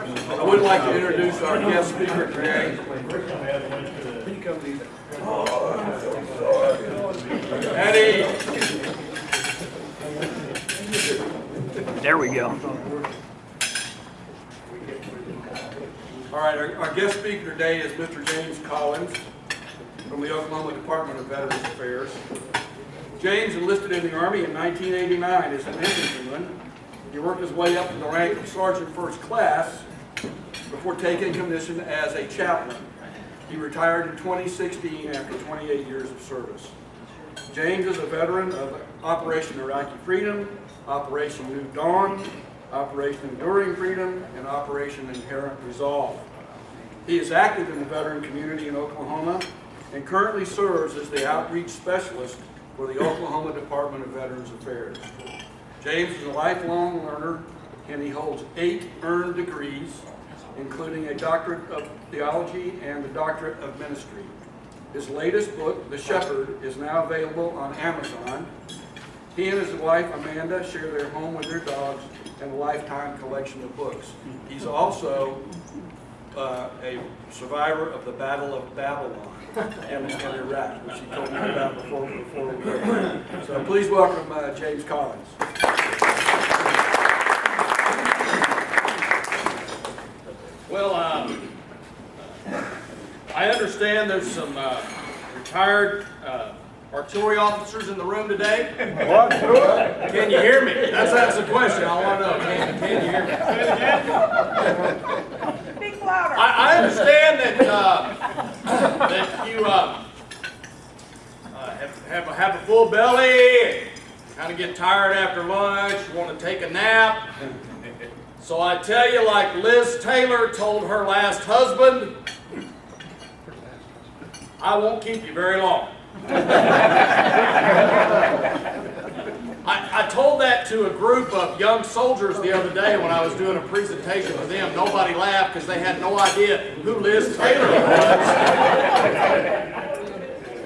I would like to introduce our guest speaker today. Eddie. There we go. All right, our guest speaker today is Mr. James Collins from the Oklahoma Department of Veterans Affairs. James enlisted in the Army in 1989 as an infantryman. He worked his way up to the rank of Sergeant First Class before taking commission as a chaplain. He retired in 2016 after 28 years of service. James is a veteran of Operation Iraqi Freedom, Operation New Dawn, Operation Enduring Freedom, and Operation Inherent Resolve. He is active in the veteran community in Oklahoma and currently serves as the outreach specialist for the Oklahoma Department of Veterans Affairs. James is a lifelong learner, and he holds 8 earned degrees, including a doctorate of theology and a doctorate of ministry. His latest book, The Shepherd, is now available on Amazon. He and his wife, Amanda, share their home with their dogs and a lifetime collection of books. He's also a survivor of the Battle of Babylon in Iraq, which he told me about before we went. So please welcome James Collins. Well, I understand there's some retired artillery officers in the room today. What? Can you hear me? That's the question. I want to know. Can you hear me? Speak louder. I understand that you have a full belly, kind of get tired after lunch, you want to take a nap. So I tell you, like Liz Taylor told her last husband, I won't keep you very long. I told that to a group of young soldiers the other day when I was doing a presentation for them. Nobody laughed because they had no idea who Liz Taylor was.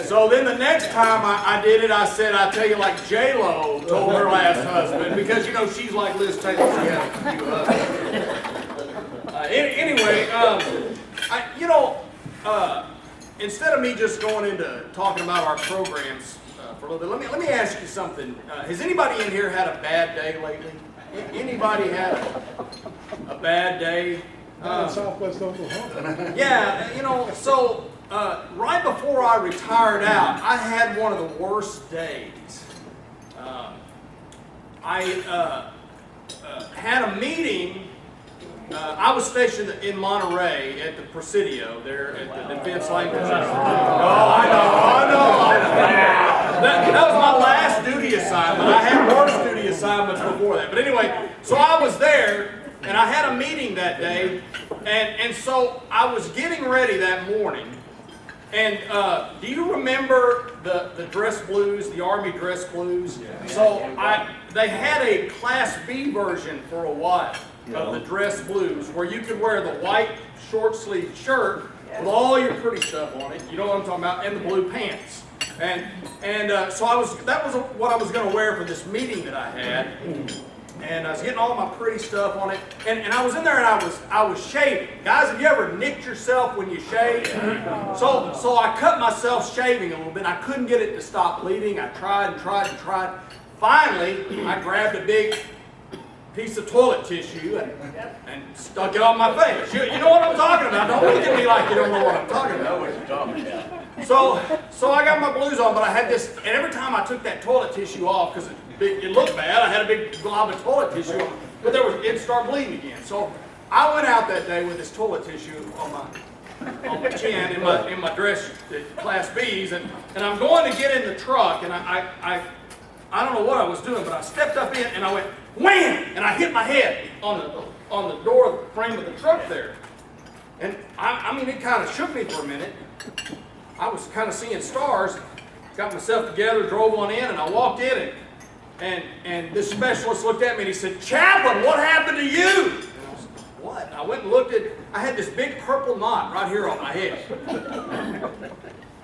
So then the next time I did it, I said, I tell you, like J-Lo told her last husband, because, you know, she's like Liz Taylor. She had a few husbands. Anyway, instead of me just going into talking about our programs for a little bit, let me ask you something. Has anybody in here had a bad day lately? Anybody had a bad day? Southwest Oklahoma. Yeah, you know, so right before I retired out, I had one of the worst days. I had a meeting. I was stationed in Monterey at the Presidio there at the Defense Language Center. Oh, I know. That was my last duty assignment. I had worse duty assignments before that. But anyway, so I was there, and I had a meeting that day, and so I was getting ready that morning. And do you remember the dress blues, the Army dress blues? Yeah. So they had a Class B version for a while of the dress blues, where you could wear the white short sleeve shirt with all your pretty stuff on it. You know what I'm talking about, and the blue pants. And so that was what I was going to wear for this meeting that I had. And I was getting all my pretty stuff on it, and I was in there and I was shaving. Guys, have you ever nicked yourself when you shave? So I cut myself shaving a little bit. I couldn't get it to stop bleeding. I tried. Finally, I grabbed a big piece of toilet tissue and stuck it on my face. You know what I'm talking about. Don't look at me like you don't know what I'm talking about. So I got my blues on, but I had this, and every time I took that toilet tissue off, because it looked bad, I had a big glob of toilet tissue on, but it'd start bleeding again. So I went out that day with this toilet tissue on my chin in my dress, Class B's, and I'm going to get in the truck, and I don't know what I was doing, but I stepped up in and I went wham, and I hit my head on the door frame of the truck there, and I mean it kind of shook me for a minute. I was kind of seeing stars. Got myself together, drove on in, and I walked in, and this specialist looked at me and he said, "Chaplain, what happened to you?" And I said, "What?" And I went and looked at. I had this big purple knot right here on my head.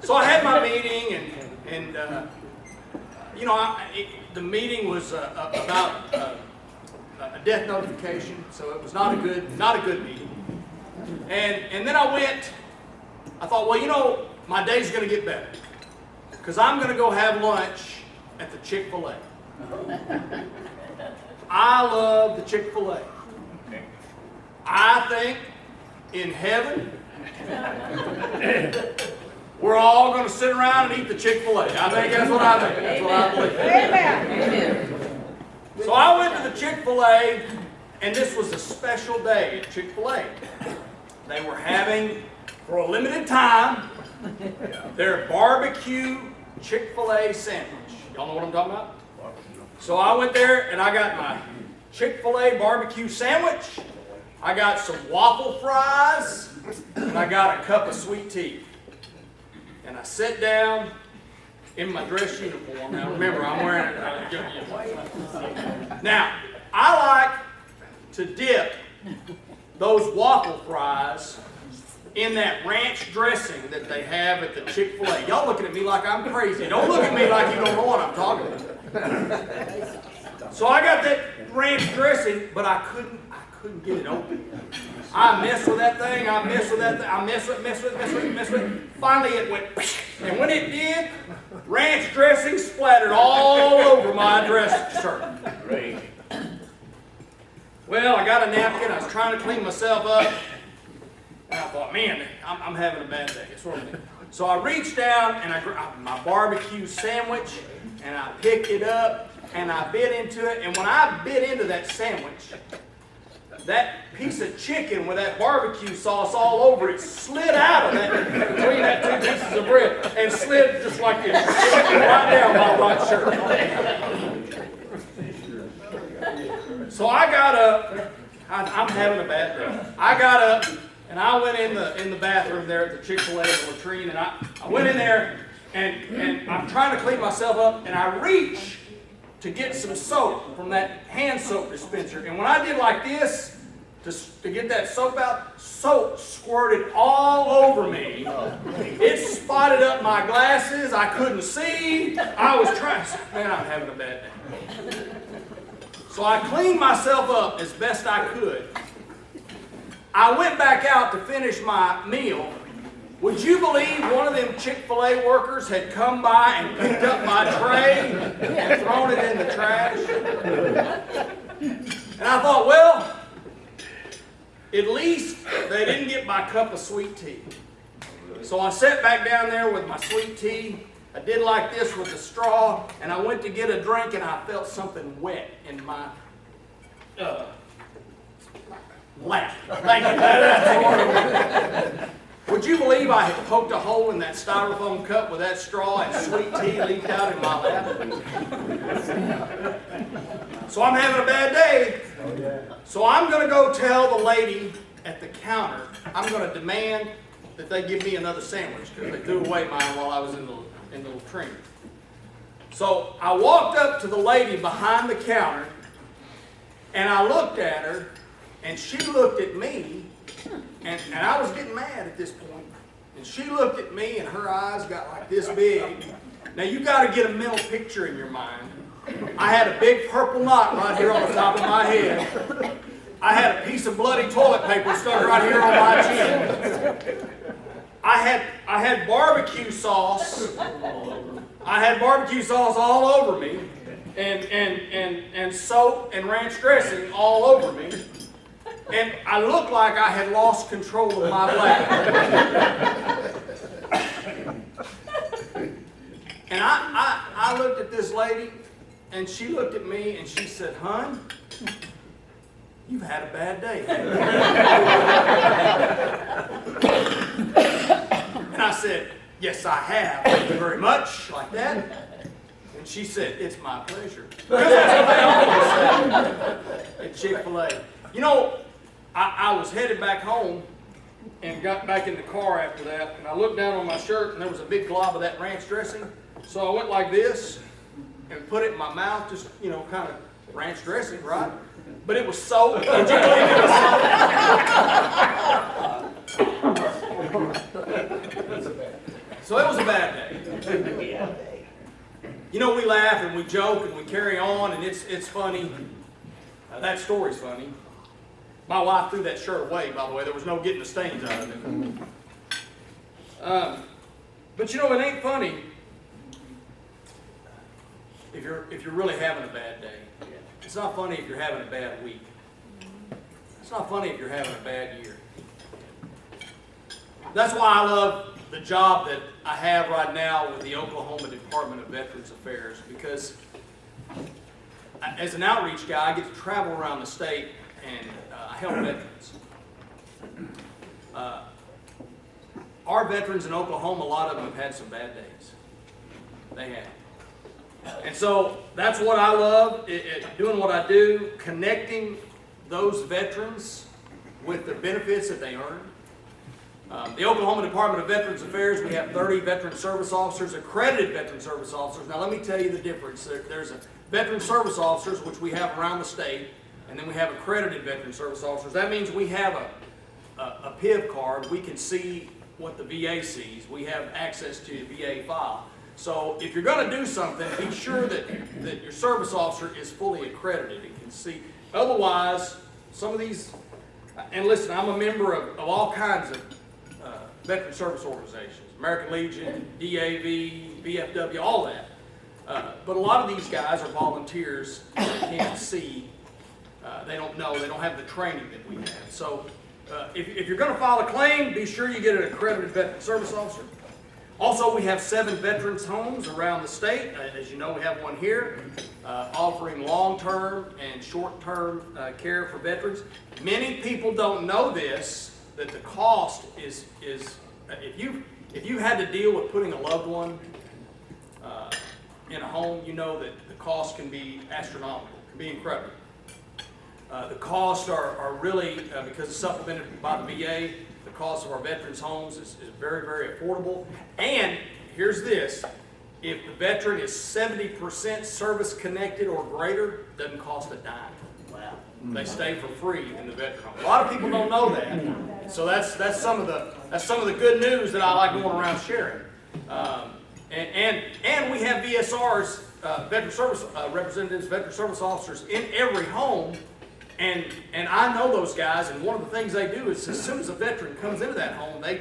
So I had my meeting, and the meeting was about a death notification, so it was not a good meeting. And then I thought, well, you know, my day's going to get better because I'm going to go have lunch at the Chick-fil-A. I love the Chick-fil-A. I think in heaven, we're all going to sit around and eat the Chick-fil-A. I think that's what I think. That's what I believe. Amen. So I went to the Chick-fil-A, and this was a special day at Chick-fil-A. They were having, for a limited time, their barbecue Chick-fil-A sandwich. Y'all know what I'm talking about? So I went there, and I got my Chick-fil-A barbecue sandwich. I got some waffle fries, and I got a cup of sweet tea. And I sat down in my dress uniform. Now remember, I'm wearing it. Now, I like to dip those waffle fries in that ranch dressing that they have at the Chick-fil-A. Y'all looking at me like I'm crazy. Don't look at me like you don't know what I'm talking about. So I got that ranch dressing, but I couldn't get it open. I messed with that thing, I messed with it. Finally it went, and when it did, ranch dressing splattered all over my dress shirt. Great. Well, I got a napkin, I was trying to clean myself up, and I thought, man, I'm having a bad day. That's what I'm doing. So I reached down, and I grabbed my barbecue sandwich, and I picked it up, and I bit into it, and when I bit into that sandwich, that piece of chicken with that barbecue sauce all over it slid out of that, between that two pieces of bread, and slid just like this, right down my right shirt. So I got up, I'm having a bad day. I got up, and I went in the bathroom there at the Chick-fil-A, the latrine, and I went in there, and I'm trying to clean myself up, and I reach to get some soap from that hand soap dispenser. And when I did like this, to get that soap out, soap squirted all over me. It spotted up my glasses. I couldn't see. I was trying. Man, I'm having a bad day. So I cleaned myself up as best I could. I went back out to finish my meal. Would you believe one of them Chick-fil-A workers had come by and picked up my tray and thrown it in the trash? And I thought, well, at least they didn't get my cup of sweet tea. So I sat back down there with my sweet tea. I did like this with the straw, and I went to get a drink, and I felt something wet in my lap. Thank you. Would you believe I had poked a hole in that styrofoam cup with that straw and sweet tea leaked out in my lap? So I'm having a bad day. So I'm going to go tell the lady at the counter, I'm going to demand that they give me another sandwich because they threw away mine while I was in the latrine. So I walked up to the lady behind the counter, and I looked at her, and she looked at me. And I was getting mad at this point. And she looked at me, and her eyes got like this big. Now, you got to get a mental picture in your mind. I had a big purple knot right here on the top of my head. I had a piece of bloody toilet paper stuck right here on my chin. I had barbecue sauce. I had barbecue sauce all over me. And soap and ranch dressing all over me. And I looked like I had lost control of my bladder. And I looked at this lady, and she looked at me, and she said, "Hun, you've had a bad day." And I said, "Yes, I have. Thank you very much," like that. And she said, "It's my pleasure." Because that's what they always say at Chick-fil-A. You know, I was headed back home and got back in the car after that, and I looked down on my shirt, and there was a big glob of that ranch dressing. So I went like this and put it in my mouth, just, you know, kind of ranch dressing, right? But it was soap. Would you believe it was soap? So it was a bad day. You know, we laugh and we joke and we carry on, and it's funny. That story's funny. My wife threw that shirt away, by the way. There was no getting the stains out of it. But you know, it ain't funny if you're really having a bad day. It's not funny if you're having a bad week. It's not funny if you're having a bad year. That's why I love the job that I have right now with the Oklahoma Department of Veterans Affairs, because as an outreach guy, I get to travel around the state and I help veterans. Our veterans in Oklahoma, a lot of them have had some bad days. They have. And so that's what I love, doing what I do, connecting those veterans with the benefits that they earn. The Oklahoma Department of Veterans Affairs, we have 30 veteran service officers, accredited veteran service officers. Now let me tell you the difference. There's a veteran service officers, which we have around the state, and then we have accredited veteran service officers. That means we have a PIV card. We can see what the VA sees. We have access to the VA file. So if you're going to do something, be sure that your service officer is fully accredited and can see. Otherwise, some of these, and listen, I'm a member of all kinds of veteran service organizations, American Legion, DAV, VFW, all that. But a lot of these guys are volunteers. They can't see. They don't know. They don't have the training that we have. So if you're going to file a claim, be sure you get an accredited veteran service officer. Also, we have 7 veterans homes around the state. As you know, we have one here offering long-term and short-term care for veterans. Many people don't know this, that the cost is if you had to deal with putting a loved one in a home, you know that the cost can be astronomical, can be incredible. The costs are really, because it's supplemented by the VA, the cost of our veterans homes is very, very affordable. And here's this, if the veteran is 70% service connected or greater, it doesn't cost a dime. Wow. They stay for free in the veteran home. A lot of people don't know that. So that's some of the good news that I like going around sharing. And we have VSRs, veteran service representatives, veteran service officers in every home. And I know those guys, and one of the things they do is as soon as a veteran comes into that home, they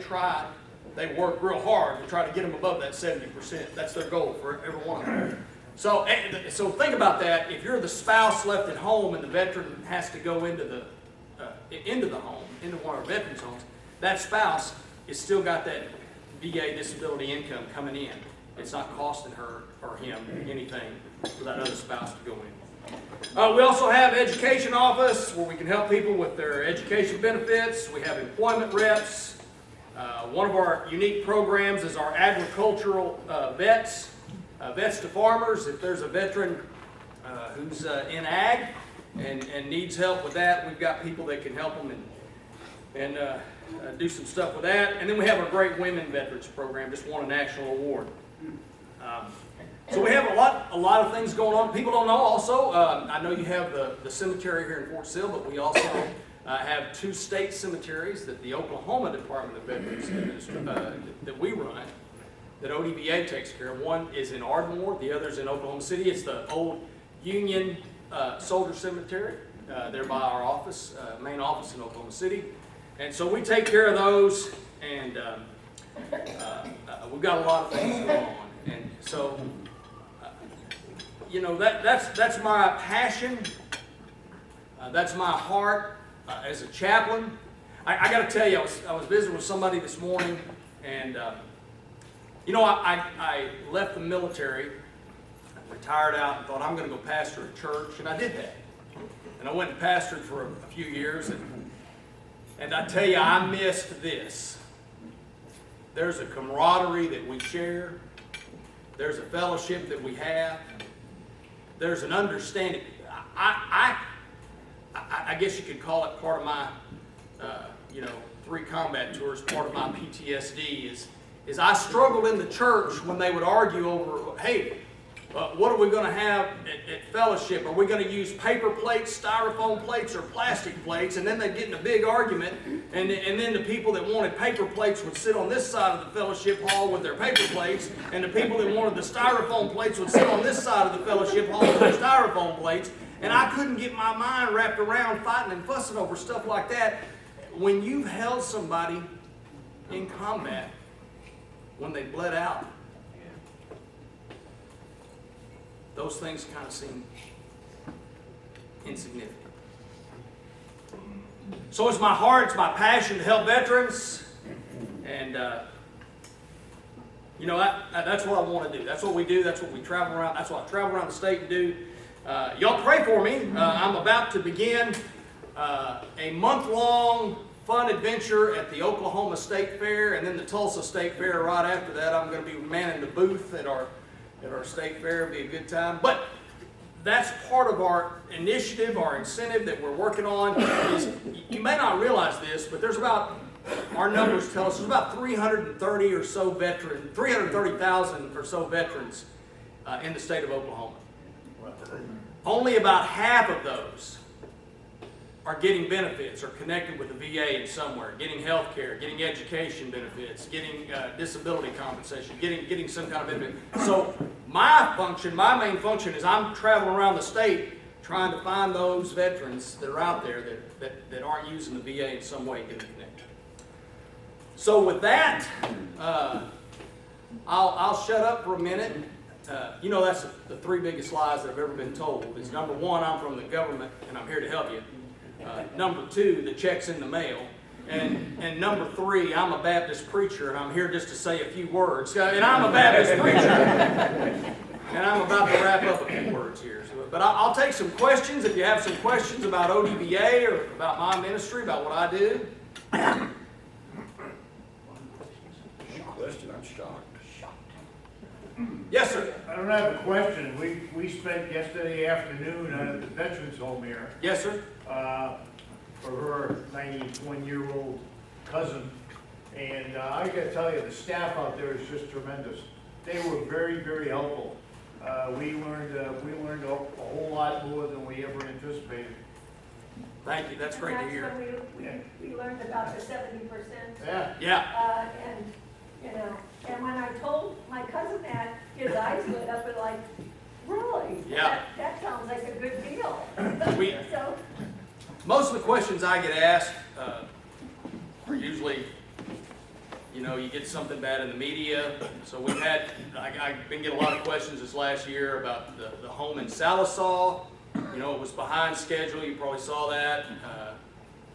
work real hard to try to get them above that 70%. That's their goal for every one of them. So think about that. If you're the spouse left at home and the veteran has to go into the home, into one of our veterans' homes, that spouse has still got that VA disability income coming in. It's not costing her or him anything for that other spouse to go in. We also have education office where we can help people with their education benefits. We have employment reps. One of our unique programs is our agricultural vets, vets to farmers. If there's a veteran who's in ag and needs help with that, we've got people that can help them and do some stuff with that. And then we have our Great Women Veterans Program, just won a national award. So we have a lot of things going on. People don't know also, I know you have the cemetery here in Fort Sill, but we also have 2 state cemeteries that the Oklahoma Department of Veterans that we run, that ODVA takes care of. One is in Ardmore, the other is in Oklahoma City. It's the old Union Soldier Cemetery. They're by our office, main office in Oklahoma City. And so we take care of those, and we've got a lot of things going on. And so, you know, that's my passion. That's my heart as a chaplain. I got to tell you, I was visiting with somebody this morning, and you know, I left the military, retired out, and thought I'm going to go pastor a church, and I did that. And I went and pastored for a few years, and I tell you, I missed this. There's a camaraderie that we share. There's a fellowship that we have. There's an understanding. I guess you could call it part of my, 3 combat tours. Part of my PTSD is I struggled in the church when they would argue over, hey, what are we going to have at fellowship? Are we going to use paper plates, styrofoam plates, or plastic plates? And then they'd get in a big argument, and then the people that wanted paper plates would sit on this side of the fellowship hall with their paper plates, and the people that wanted the styrofoam plates would sit on this side of the fellowship hall with their styrofoam plates. And I couldn't get my mind wrapped around fighting and fussing over stuff like that. When you've held somebody in combat, when they bled out, those things kind of seem insignificant. So it's my heart, it's my passion to help veterans. And, you know, that's what I want to do. That's what we do. That's what we travel around. That's what I travel around the state and do. Y'all pray for me. I'm about to begin a month-long fun adventure at the Oklahoma State Fair and then the Tulsa State Fair right after that. I'm going to be manning the booth at our state fair. It'll be a good time. But that's part of our initiative, our incentive that we're working on. Is, you may not realize this, but there's about, our numbers tell us there's about 330 or so veterans, 330,000 or so veterans in the state of Oklahoma. Only about half of those are getting benefits or connected with the VA in somewhere, getting health care, getting education benefits, getting disability compensation, getting some kind of benefit. So my main function is I'm traveling around the state trying to find those veterans that are out there that aren't using the VA in some way and getting connected. So with that, I'll shut up for a minute. You know, that's the three biggest lies that I've ever been told. Is number one, I'm from the government and I'm here to help you. Number two, the check's in the mail. And number three, I'm a Baptist preacher and I'm here just to say a few words. And I'm a Baptist preacher. And I'm about to wrap up a few words here. But I'll take some questions if you have some questions about ODBA or about my ministry, about what I do. Question, I'm shocked. Yes, sir. I don't have a question. We spent yesterday afternoon at the Veterans Home here Yes, sir. For her 91-year-old cousin. And I gotta tell you, the staff out there is just tremendous. They were very, very helpful. We learned a whole lot more than we ever anticipated. Thank you. That's great to hear. That's when we learned about the 70%. Yeah. Yeah. And, you know, and when I told my cousin that, his eyes lit up and like, really? Yeah. That sounds like a good deal. So, Most of the questions I get asked are usually, you know, you get something bad in the media. So I've been getting a lot of questions this last year about the home in Salisaw. You know, it was behind schedule. You probably saw that.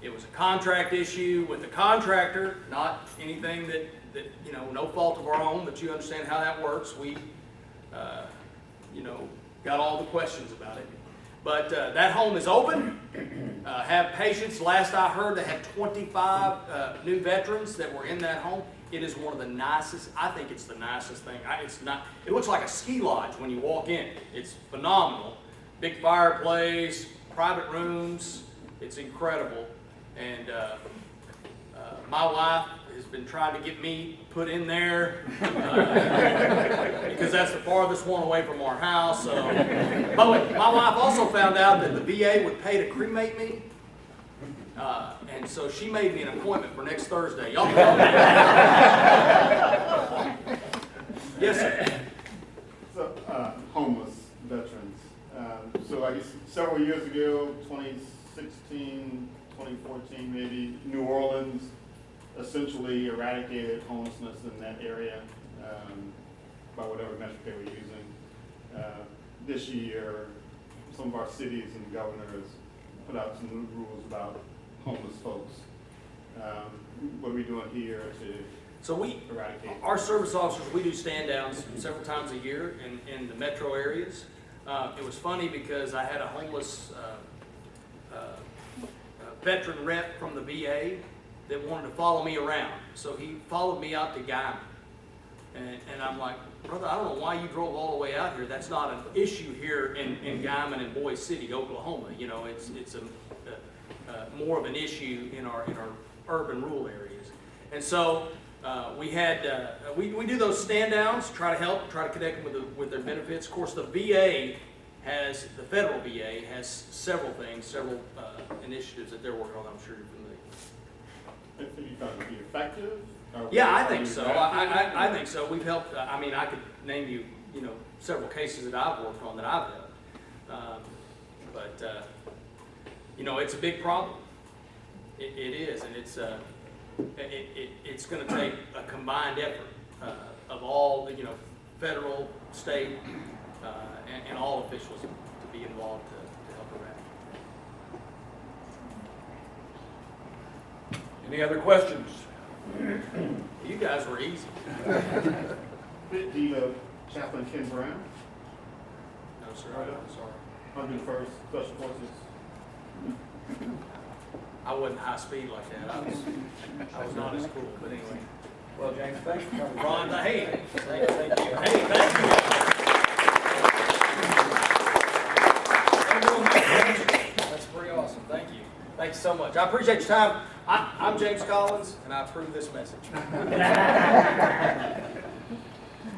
It was a contract issue with the contractor, not anything that you know, no fault of our own, but you understand how that works. We, you know, got all the questions about it. But that home is open. Have patience. Last I heard, they had 25 new veterans that were in that home. It is one of the nicest. I think it's the nicest thing. It's not. It looks like a ski lodge when you walk in. It's phenomenal. Big fireplace, private rooms. It's incredible. And my wife has been trying to get me put in there because that's the farthest one away from our house. So, by the way, my wife also found out that the VA would pay to cremate me, and so she made me an appointment for next Thursday. Y'all can help me. Yes, sir. So, homeless veterans. So I guess several years ago, 2016, 2014 maybe, New Orleans essentially eradicated homelessness in that area by whatever metric they were using. This year, some of our cities and governors put out some new rules about homeless folks. What are we doing here to So eradicate? our service officers, we do stand downs several times a year in the metro areas. It was funny because I had a homeless veteran rep from the VA that wanted to follow me around. So he followed me out to Guyman. And I'm like, brother, I don't know why you drove all the way out here. That's not an issue here in Guyman and Boise City, Oklahoma. You know, it's more of an issue in our urban rural areas. And so we do those stand downs, try to help, try to connect them with their benefits. Of course, the federal VA has several things, several initiatives that they're working on. I'm sure you're familiar with. I think you found it to be effective? Yeah, I think so. I think so. We've helped. I mean, I could name you, several cases that I've worked on that I've helped. But, it's a big problem. It is, and it's going to take a combined effort of all, federal, state, and all officials to be involved to help around. Any other questions? You guys were easy. Deed of Chaplain Ken Brown, No, sir, I'm sorry. 101st Special Forces. I wasn't high speed like that. I was not as cool, but anyway. Well, James, thanks for coming. Ron, hey, thank you. Hey, thank you. Everyone, that's pretty awesome. Thank you. Thank you so much. I appreciate your time. I'm James Collins, and I approve this message.